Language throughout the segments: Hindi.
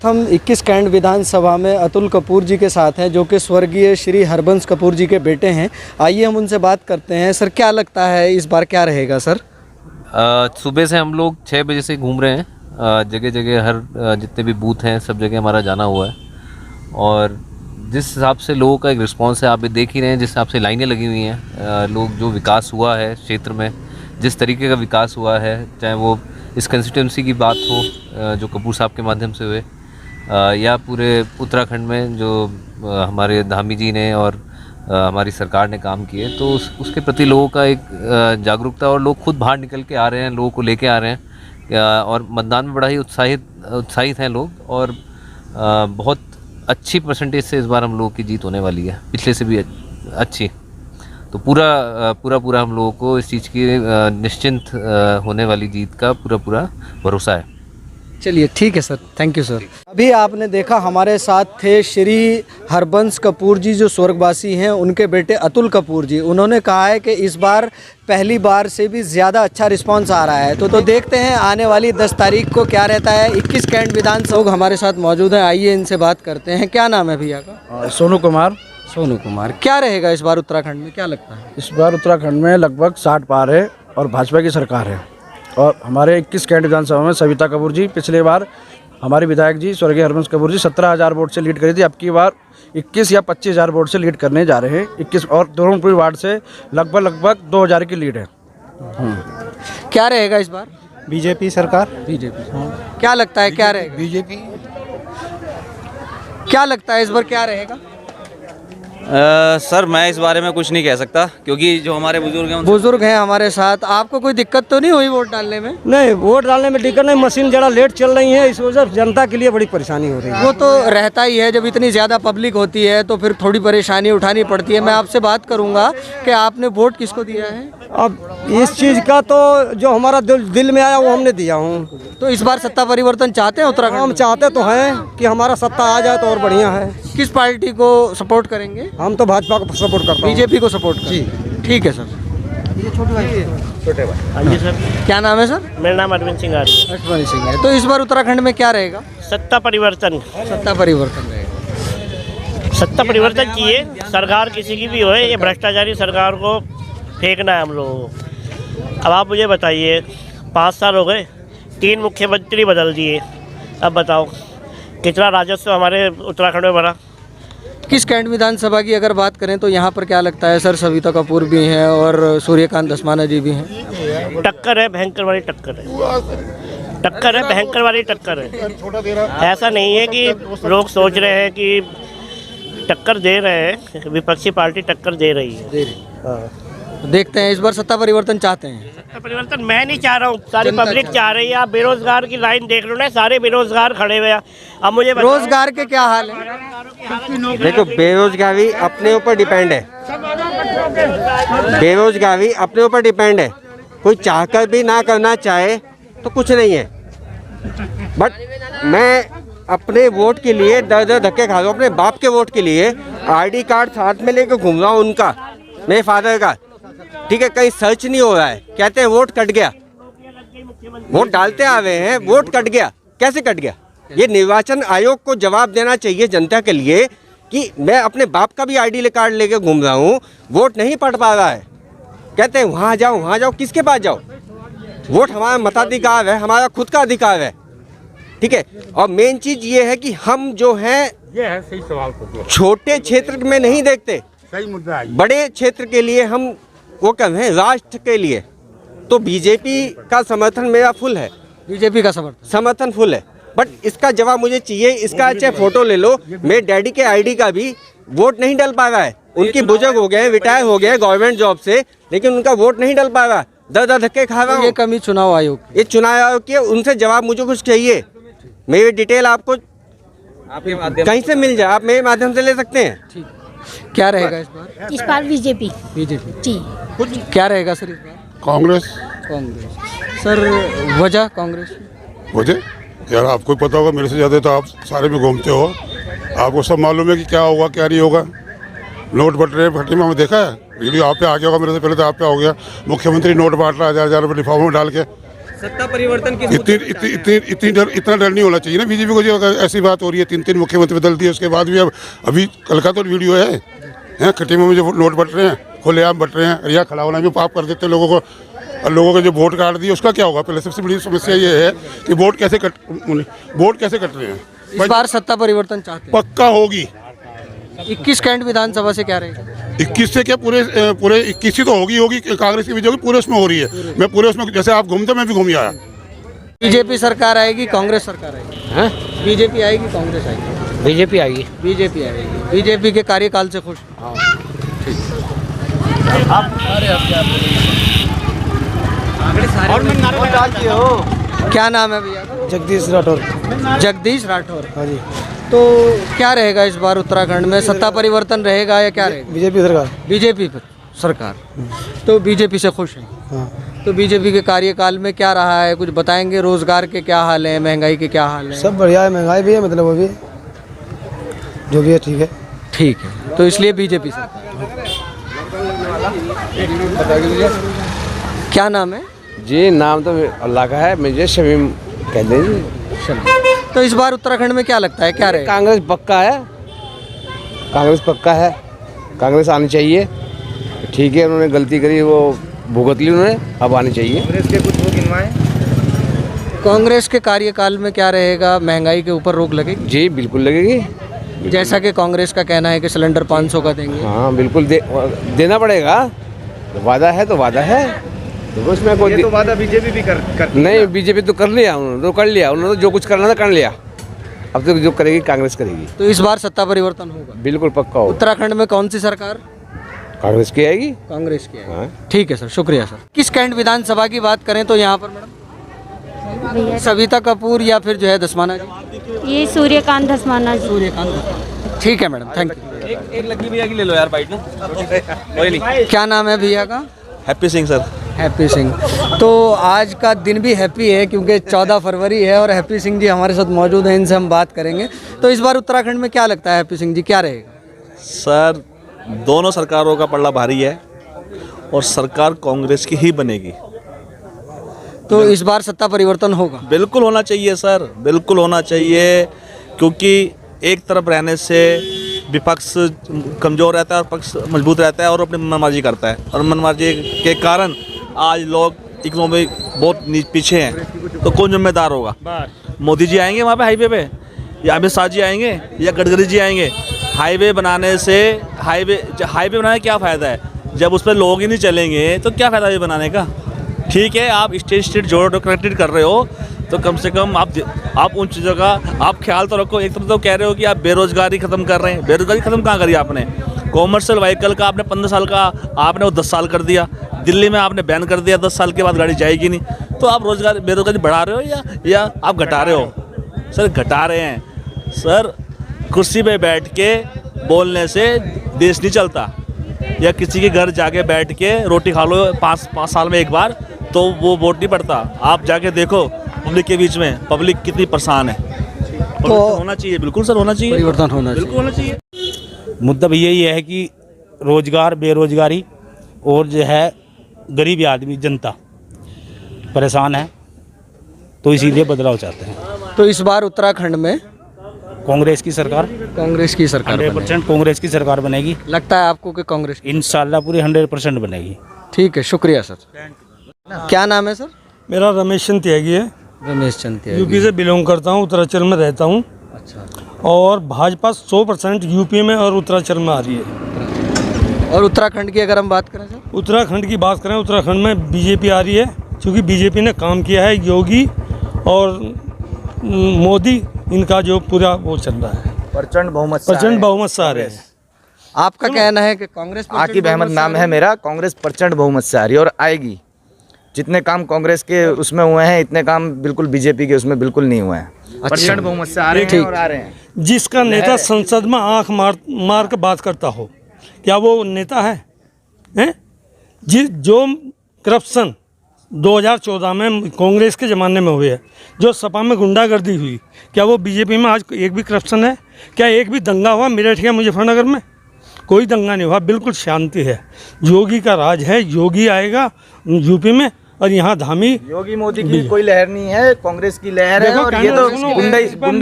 हम 21 कैंट विधानसभा में अतुल कपूर जी के साथ हैं, जो कि स्वर्गीय श्री हरबंस कपूर जी के बेटे हैं। आइए हम उनसे बात करते हैं। सर, क्या लगता है इस बार क्या रहेगा सर? सुबह से हम लोग 6 बजे से घूम रहे हैं, जगह जगह हर जितने भी बूथ हैं सब जगह हमारा जाना हुआ है। और जिस हिसाब से लोगों का एक रिस्पांस है, आप देख ही रहे हैं, जिस हिसाब से लाइनें लगी हुई हैं, लोग जो विकास हुआ है क्षेत्र में, जिस तरीके का विकास हुआ है, चाहे वो इस कंस्टिट्यूंसी की बात हो जो कपूर साहब के माध्यम से हुए, या पूरे उत्तराखंड में जो हमारे धामी जी ने और हमारी सरकार ने काम किए, तो उसके प्रति लोगों का एक जागरूकता, और लोग खुद बाहर निकल के आ रहे हैं, लोगों को लेके आ रहे हैं, और मतदान में बड़ा ही उत्साहित हैं लोग। और बहुत अच्छी परसेंटेज से इस बार हम लोगों की जीत होने वाली है, पिछले से भी अच्छी। तो पूरा हम लोगों को इस चीज़ की निश्चिंत होने वाली जीत का पूरा भरोसा है। चलिए, ठीक है सर, थैंक यू सर। अभी आपने देखा हमारे साथ थे श्री हरबंस कपूर जी, जो स्वर्गवासी हैं, उनके बेटे अतुल कपूर जी। उन्होंने कहा है कि इस बार पहली बार से भी ज़्यादा अच्छा रिस्पांस आ रहा है। तो देखते हैं आने वाली 10 तारीख को क्या रहता है। 21 कैंट विधानसभा हमारे साथ मौजूद हैं, आइए इनसे बात करते हैं। क्या नाम है भैया का? सोनू कुमार। सोनू कुमार, क्या रहेगा इस बार उत्तराखंड में, क्या लगता है? इस बार उत्तराखंड में लगभग 60 पार है और भाजपा की सरकार है। और हमारे 21 कैंट विधानसभा में सविता कपूर जी, पिछले बार हमारे विधायक जी स्वर्गीय हरबंस कपूर जी 17,000 वोट से लीड करी थी। अब की बार 21 या 25,000 वोट से लीड करने जा रहे हैं। 21 और धर्मपुर वार्ड से लगभग 2,000 की लीड है। क्या रहेगा इस बार? बीजेपी सरकार। बीजेपी, क्या लगता है क्या रहेगा? बीजेपी। क्या लगता है इस बार क्या रहेगा? सर, मैं इस बारे में कुछ नहीं कह सकता, क्योंकि जो हमारे बुजुर्ग हैं हमारे साथ। आपको कोई दिक्कत तो नहीं हुई वोट डालने में? नहीं, वोट डालने में दिक्कत नहीं, मशीन ज़रा लेट चल रही है, इस वजह से जनता के लिए बड़ी परेशानी हो रही है। वो तो रहता ही है, जब इतनी ज़्यादा पब्लिक होती है तो फिर थोड़ी परेशानी उठानी पड़ती है। मैं आपसे बात करूंगा कि आपने वोट किसको दिया है? अब इस चीज़ का तो जो हमारा दिल में आया वो हमने दिया हूँ। तो इस बार सत्ता परिवर्तन चाहते हैं उत्तराखंड? हम चाहते तो हैं कि हमारा सत्ता आ जाए तो और बढ़िया है। किस पार्टी को सपोर्ट करेंगे? हम तो भाजपा को सपोर्ट करते हैं। बीजेपी को सपोर्ट जी, ठीक है सर। ये छोटे भाई। जी सर, क्या नाम है सर? मेरा नाम अरविंद सिंह है। तो इस बार उत्तराखंड में क्या रहेगा? सत्ता परिवर्तन। सत्ता परिवर्तन रहेगा। सत्ता परिवर्तन चाहिए, सरकार किसी की भी होए, ये भ्रष्टाचारी सरकार को फेंकना है हम लोगों को। अब आप मुझे बताइए, 5 साल हो गए, 3 मुख्यमंत्री बदल दिए, अब बताओ कितना राजस्व हमारे उत्तराखंड में बढ़ा। किस कैंट विधानसभा की अगर बात करें तो यहाँ पर क्या लगता है सर? सविता कपूर भी हैं और सूर्यकांत धस्माना जी भी हैं। टक्कर है, भयंकर वाली टक्कर है। टक्कर है, भयंकर वाली टक्कर है। ऐसा नहीं है कि लोग सोच रहे हैं कि टक्कर दे रहे हैं, विपक्षी पार्टी टक्कर दे रही है। देखते हैं, इस बार सत्ता परिवर्तन चाहते हैं? सत्ता परिवर्तन मैं नहीं चाह रहा हूँ, सारी पब्लिक चाह रही है। आप बेरोजगार की लाइन देख लो ना, सारे बेरोजगार खड़े हुए हैं। अब मुझे रोजगार के क्या हाल है? देखो, बेरोजगारी अपने ऊपर डिपेंड है। बेरोजगारी अपने ऊपर डिपेंड है। कोई चाहकर भी ना करना चाहे तो कुछ नहीं है। बट मैं अपने वोट के लिए दर धक्के खा रहा हूँ। अपने बाप के वोट के लिए ID कार्ड साथ में लेकर घूम रहा हूँ, उनका, मेरे फादर का। ठीक है, कहीं सर्च नहीं हो रहा है। कहते हैं वोट कट गया, वोट डालते आ रहे हैं, वोट कट गया। कैसे कट गया? ये निर्वाचन आयोग को जवाब देना चाहिए जनता के लिए कि मैं अपने बाप का भी ID कार्ड लेके घूम रहा हूँ, वोट नहीं पड़ पा रहा है। कहते हैं वहाँ जाओ। किसके पास जाओ? वोट हमारा मताधिकार है, हमारा खुद का अधिकार है। ठीक है, और मेन चीज ये है कि हम जो हैं, ये है सही सवाल, छोटे क्षेत्र में नहीं देखते, सही मुद्दा है। बड़े क्षेत्र के लिए हम वो कर रहे हैं, राष्ट्र के लिए। तो बीजेपी का समर्थन मेरा फुल है। बीजेपी का समर्थन फुल है। बट इसका जवाब मुझे चाहिए। इसका चाहे फोटो ले लो, मेरे डैडी के ID का भी वोट नहीं डल पा रहा है। उनकी बुजुर्ग हो गए, रिटायर हो गए गवर्नमेंट जॉब से, लेकिन उनका वोट नहीं डल पा रहा। दर धक्के खा रहा हूँ। ये कमी चुनाव आयोग, ये चुनाव आयोग की, उनसे जवाब मुझे कुछ चाहिए। मेरी डिटेल आपको कहीं से मिल जाए, आप मेरे माध्यम से ले सकते हैं। क्या रहेगा इस बार? इस बार बीजेपी जी। क्या रहेगा सर इस बार? कांग्रेस। सर, वजह कांग्रेस? वजह यार आपको पता होगा मेरे से ज़्यादा, तो आप सारे में घूमते हो, आपको सब मालूम है कि क्या होगा क्या नहीं होगा। नोट बट रहे फटी में हमें देखा है, वीडियो आप पे आ गया होगा, मेरे से पहले तो आप पे हो गया। मुख्यमंत्री नोट बांट रहा है 1000 रुपये लिफाफों में डाल के। सत्ता परिवर्तन की इतना डर नहीं होना चाहिए ना बीजेपी को। जो अगर ऐसी बात हो रही है, 3 मुख्यमंत्री बदल दिए, उसके बाद भी अभी कल का तो वीडियो है खटीमा में जो नोट बट रहे हैं, खुलेआम बट रहे हैं, या खड़ा होना भी पाप कर देते हैं लोगों को। और लोगों के जो वोट काट दिए उसका क्या होगा? पहले सबसे बड़ी समस्या ये है कि वोट कैसे कट रहे हैं। इस बार सत्ता परिवर्तन चाहते हैं? पक्का होगी। 21 कैंट विधानसभा से क्या रहेगा? 21 से क्या, पूरे 21 ही तो होगी। कांग्रेस की भी जो पूरे उसमें हो रही है। मैं पूरे उसमें, जैसे आप घूमते मैं भी घूम आया। बीजेपी सरकार आएगी, कांग्रेस सरकार आएगी? बीजेपी आएगी, कांग्रेस आएगी? बीजेपी आएगी। बीजेपी आएगी। बीजेपी के कार्यकाल से खुश? हाँ, ठीक। क्या नाम है भैया? जगदीश राठौर। जगदीश राठौर। हाँ जी। तो क्या रहेगा इस बार उत्तराखंड में? सत्ता परिवर्तन रहेगा या क्या रहेगा? बीजेपी सरकार। बीजेपी सरकार। तो बीजेपी से खुश हैं? हाँ। तो बीजेपी के कार्यकाल में क्या रहा है, कुछ बताएंगे? रोजगार के क्या हाल है, महंगाई के क्या हाल है? सब बढ़िया है, महंगाई भी है, मतलब वो भी जो भी है ठीक है। ठीक है, तो इसलिए बीजेपी सरकार। क्या नाम है जी? नाम तो अल्लाह का है, मुझे शमीम कहते हैं जी। तो इस बार उत्तराखंड में क्या लगता है, क्या रहेगा? कांग्रेस पक्का है, कांग्रेस पक्का है, कांग्रेस आनी चाहिए। ठीक है, उन्होंने गलती करी, वो भुगत ली उन्होंने, अब आनी चाहिए। कांग्रेस के कुछ वो गिनवाएं। कांग्रेस के कार्यकाल में क्या रहेगा? महंगाई के ऊपर रोक लगेगी? जी बिल्कुल लगेगी। जैसा कि कांग्रेस का कहना है कि सिलेंडर 500 का देंगे। हाँ बिल्कुल देना पड़ेगा। वादा है तो वादा है, तो उसमें कोई तो वादा बीजेपी भी कर नहीं, बीजेपी तो कर लिया उन्होंने, तो कर लिया उन्होंने, जो कुछ करना था कर लिया। अब तो जो करेगी कांग्रेस करेगी। तो इस बार सत्ता परिवर्तन होगा? बिल्कुल पक्का होगा। उत्तराखंड में कौन सी सरकार? कांग्रेस की आएगी। कांग्रेस की आएगी। हाँ। ठीक है सर, शुक्रिया सर। किस कैंट विधानसभा की बात करें तो यहाँ पर मैडम सविता कपूर या फिर जो है धस्माना जी? ये सूर्यकांत धस्माना जी। सूर्यकांत। ठीक है मैडम, थैंक यू। एक लकी भैया की ले लो यार बाइट ना। कोई नहीं। क्या नाम है भैया का? Happy Singh sir. Happy Singh. तो आज का दिन भी हैप्पी है क्योंकि 14 फरवरी है और हैप्पी सिंह जी हमारे साथ मौजूद हैं, इनसे हम बात करेंगे। तो इस बार उत्तराखंड में क्या लगता है हैप्पी सिंह जी, क्या रहेगा? सर दोनों सरकारों का पल्ला भारी है और सरकार कांग्रेस की ही बनेगी। तो इस बार सत्ता परिवर्तन होगा? बिल्कुल होना चाहिए सर, बिल्कुल होना चाहिए, क्योंकि एक तरफ रहने से विपक्ष कमज़ोर रहता है और पक्ष मजबूत रहता है और अपनी मनमाजी करता है, और मनमाजी के कारण आज लोग इकोनॉमी बहुत पीछे हैं। तो कौन जिम्मेदार होगा? मोदी जी आएंगे वहाँ पे हाईवे पे, या अमित शाह जी आएंगे, या गडकरी जी आएंगे? हाईवे बनाने से हाईवे बनाने क्या फ़ायदा है जब उस पर लोग ही नहीं चलेंगे? तो क्या फ़ायदा ये बनाने का? ठीक है, आप स्टेट जोड़ो कनेक्टेड कर रहे हो, तो कम से कम आप उन चीज़ों का आप ख्याल तो रखो। एक तरफ तो कह रहे हो कि आप बेरोजगारी ख़त्म कर रहे हैं, बेरोजगारी ख़त्म कहाँ करी आपने? कॉमर्शियल व्हीकल का आपने 15 साल का आपने वो 10 साल कर दिया। दिल्ली में आपने बैन कर दिया, 10 साल के बाद गाड़ी जाएगी नहीं। तो आप बेरोजगारी बढ़ा रहे हो या आप घटा रहे हो? सर घटा रहे हैं सर। कुर्सी पे बैठ के बोलने से देश नहीं चलता, या किसी के घर जाके बैठ के रोटी खा लो 5 साल में एक बार, तो वो वोट नहीं पड़ता। आप जाके देखो पब्लिक के बीच में पब्लिक कितनी परेशान है। तो होना चाहिए, बिल्कुल सर होना चाहिए, परिवर्तन होना बिल्कुल होना चाहिए। मुद्दा भैया ये है कि रोजगार, बेरोजगारी और जो है गरीब आदमी जनता परेशान है, तो इसीलिए बदलाव चाहते हैं। तो इस बार उत्तराखंड में कांग्रेस की सरकार, कांग्रेस की सरकार 100% कांग्रेस की सरकार बनेगी। लगता है आपको कि कांग्रेस? इंशाल्लाह पूरी 100% बनेगी। ठीक है, शुक्रिया सर। क्या नाम है सर? मेरा रमेश चंद त्यागी है। रमेश चंद त्यागी। यूपी से बिलोंग करता हूँ, उत्तरांचल में रहता हूँ। अच्छा। और भाजपा 100% यूपी में और उत्तरांचल में आ रही है। और उत्तराखंड की अगर हम बात करें सर? उत्तराखंड की बात करें, उत्तराखंड में बीजेपी आ रही है, क्योंकि बीजेपी ने काम किया है। योगी और मोदी, इनका जो पूरा वो चल रहा है, प्रचंड बहुमत से आ रहे हैं। आपका कहना है कि कांग्रेस? आकिब अहमद नाम है मेरा। कांग्रेस प्रचंड बहुमत से आ रही है और आएगी। जितने काम कांग्रेस के उसमें हुए हैं, इतने काम बिल्कुल बीजेपी के उसमें बिल्कुल नहीं हुए हैं। प्रचंड बहुमत से आ रहे हैं और आ रहे हैं। जिसका नेता संसद में आंख मार के बात करता हो, क्या वो नेता है? जो करप्शन 2014 में कांग्रेस के ज़माने में हुए है, जो सपा में गुंडागर्दी हुई, क्या वो बीजेपी में आज एक भी करप्शन है? क्या एक भी दंगा हुआ मेरठ या मुजफ्फरनगर में? कोई दंगा नहीं हुआ, बिल्कुल शांति है। योगी का राज है, योगी आएगा यूपी में और यहाँ धामी योगी मोदी की कोई लहर नहीं है, कांग्रेस की लहर है। और ये तो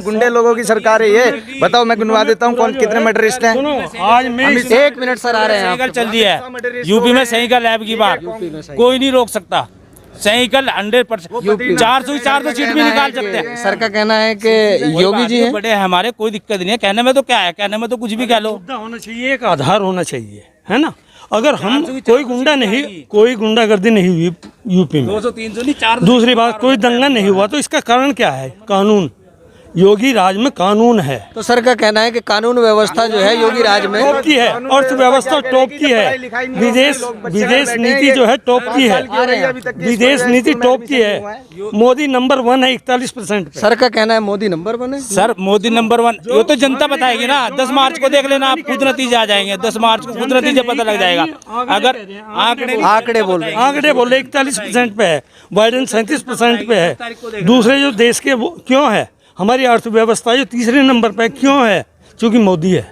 गुंडे लोगों की सरकार है ये। बताओ, मैं गिनवा देता हूँ कौन कितने मर्डरिस्ट हैं। आज मैं 1 मिनट सर, आ रहे हैं साइकिल चल दिया है यूपी में, साइकिल ऐप की बात कोई नहीं रोक सकता। साइकिल 100% 400 सीट भी निकाल सकते हैं। सर का कहना है कि योगी जी हैं बड़े हैं हमारे, कोई दिक्कत नहीं है। कहने में तो क्या है, कहने में तो कुछ भी कह लो। होना चाहिए, एक आधार होना चाहिए, है ना। अगर हम कोई गुंडागर्दी नहीं हुई यूपी में, 200-300 नहीं 400। दूसरी बात, कोई दंगा नहीं हुआ, तो इसका कारण क्या है? कानून। योगी राज में कानून है। तो सर का कहना है कि कानून व्यवस्था जो है योगी राज में टॉप की है, अर्थव्यवस्था टॉप की है, विदेश नीति जो है टॉप की है, विदेश नीति टॉप की है। मोदी नंबर 1 है 41%। सर का कहना है मोदी नंबर 1 है। सर मोदी नंबर 1 ये तो जनता बताएगी ना। 10 मार्च को देख लेना, आप खुद नतीजे आ जाएंगे। 10 मार्च को खुद नतीजे पता लग जाएगा। अगर आंकड़े बोल रहे 41% पे है, बाइडेन 37% पे है। दूसरे जो देश के क्यों है? हमारी अर्थव्यवस्था जो तीसरे नंबर पे क्यों है? क्योंकि मोदी है।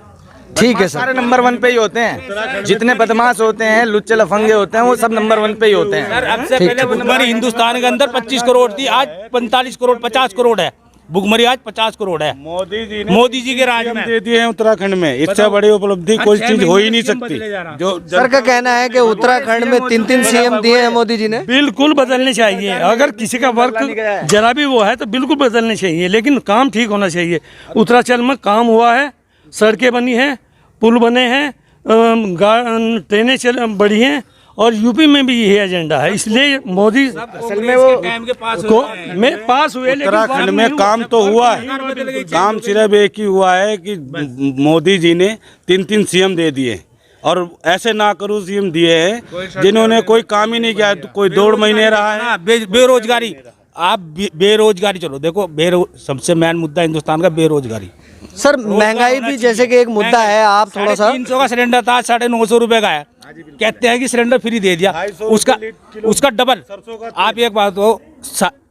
ठीक है सर, सारे नंबर 1 पे ही होते हैं। जितने बदमाश होते हैं, लुच्चे लफंगे होते हैं, वो सब नंबर 1 पे ही होते हैं। सर अब से पहले भुखमरी हिंदुस्तान के अंदर 25 करोड़ थी, आज 45 करोड़ 50 करोड़ है। भुखमरी आज 50 करोड़ है। मोदी जी के राज में दे दिए हैं उत्तराखंड में। इससे बड़ी उपलब्धि कोई चीज हो ही नहीं सकती। जो सर का कहना है कि उत्तराखंड में 3 सीएम दिए हैं मोदी जी ने। बिल्कुल बदलने चाहिए। अगर किसी का वर्क जरा भी वो है तो बिल्कुल बदलने चाहिए, लेकिन काम ठीक होना चाहिए। उत्तराखंड में काम हुआ है, सड़कें बनी हैं, पुल बने हैं, ट्रेनें बढ़ी हैं, और यूपी में भी यही एजेंडा है। इसलिए मोदी असल में वो पास हुए। उत्तराखंड में काम तो हुआ है, काम सिर्फ एक ही हुआ है कि मोदी जी ने 3 सीएम दे दिए, और ऐसे ना करूँ सीएम दिए हैं जिन्होंने कोई काम ही नहीं किया। कोई 2 महीने रहा है। बेरोजगारी, आप बेरोजगारी चलो देखो, सबसे मेन मुद्दा हिंदुस्तान का बेरोजगारी। सर महंगाई भी जैसे कि एक मुद्दा है, आप थोड़ा सा। 300 का सिलेंडर था, 950 रुपए का है। कहते हैं कि सिलेंडर फ्री दे दिया, उसका डबल। आप एक बात हो,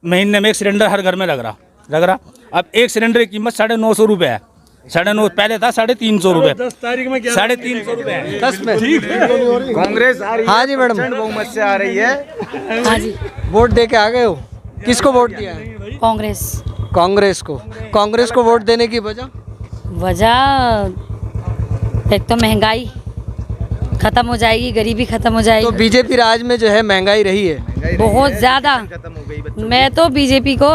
महीने में एक सिलेंडर हर घर में लग रहा। अब एक सिलेंडर की कीमत 950 रुपए है। 950 पहले था 350 रुपए, 10 तारीख में 350 रुपए 10 में। कांग्रेस आ रही है। हाँ जी मैडम, बहुमत से आ रही है। हाँ जी, वोट दे के आ गए हो? किसको वोट दिया है? कांग्रेस कांग्रेस को वोट देने की वजह? एक तो महंगाई खत्म हो जाएगी, गरीबी खत्म हो जाएगी। तो बीजेपी राज में जो है महंगाई रही है बहुत ज़्यादा। मैं तो बीजेपी को,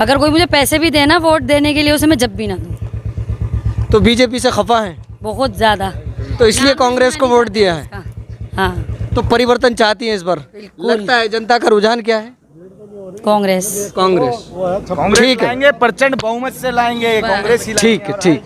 अगर कोई मुझे पैसे भी देना वोट देने के लिए, उसे मैं जब भी ना दूँ। तो बीजेपी से खफा है बहुत ज़्यादा, तो इसलिए कांग्रेस को वोट दिया है। हाँ, तो परिवर्तन चाहती है इस बार? लगता है जनता का रुझान क्या है? कांग्रेस। कांग्रेस। ठीक है, प्रचंड बहुमत से लाएंगे कांग्रेस ही। ठीक है, ठीक।